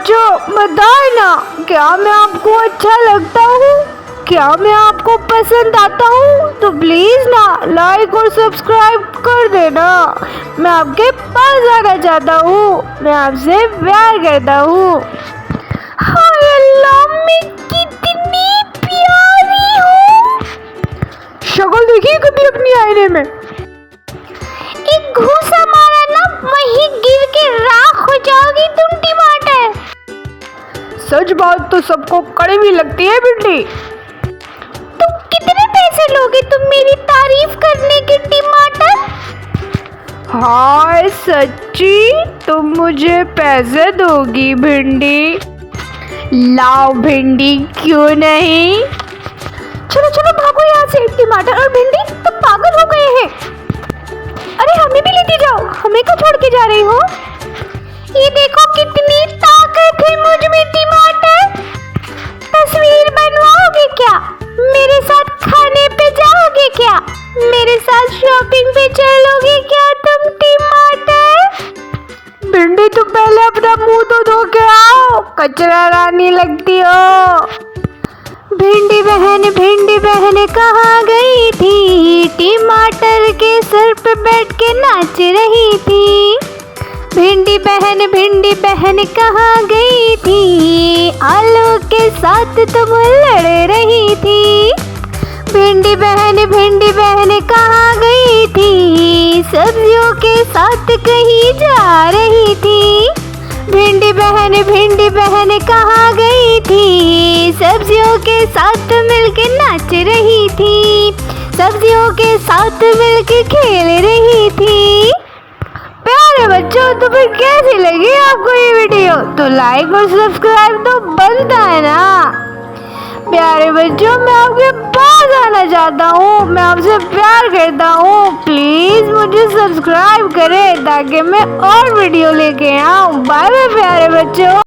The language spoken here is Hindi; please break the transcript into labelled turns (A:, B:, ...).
A: बच्चों, बताए ना, क्या मैं आपको अच्छा लगता हूँ? क्या मैं आपको पसंद आता हूँ? तो प्लीज ना लाइक और सब्सक्राइब कर देना। मैं आपके पास आना चाहता हूँ, मैं आपसे प्यार करता हूँ। हाय अल्लाह, मैं कितनी प्यारी हूँ। शक्ल देखिए कभी अपनी आईने में। एक घूसा मारा ना, वहीं गिर के राख हो जाओगी तुम टमाटर। सच बात तो सबको कड़वी लगती है भिंडी। तुम कितने पैसे लोगे तुम मेरी तारीफ करने के टमाटर? हाय सच्ची, तुम मुझे पैसे दोगी भिंडी? लाओ भिंडी, क्यों नहीं? चलो चलो भागो यहाँ से। टमाटर और भिंडी तुम पागल हो गए हैं। अरे हमें भी लेते जाओ, हमें क्यों छोड़ के जा रही हो? ये देखो कितनी ताकत है मुझ में टमाटर। तस्वीर बनवाओगे क्या? मेरे साथ खाने पे जाओगे क्या? मेरे साथ शॉपिंग पे चलोगे क्या तुम टमाटर? भिंडी तुम पहले अपना मुंह तो धो के आओ, कचरा रानी लगती हो। भिंडी बहन कहाँ गई थी? टमाटर के सर पे बैठ के नाच रही थी। भिंडी बहन कहाँ गई थी? आलू के साथ तुम लड़ रही थी। भिंडी बहन कहाँ गई थी? सब्जियों के साथ कहीं जा रही थी। भिंडी बहन कहाँ गई थी? सब्जियों के साथ मिलके नाच रही थी। सब्जियों के साथ मिलके खेल रही थी। प्यारे बच्चों, तुम्हें कैसी लगी आपको ये वीडियो? तो लाइक और सब्सक्राइब तो बनता है ना। प्यारे बच्चों, मैं आपके पास आना चाहता हूँ, मैं आपसे प्यार करता हूँ। प्लीज मुझे सब्सक्राइब करें ताकि मैं और वीडियो लेके आऊँ। बाय बाय प्यारे बच्चों।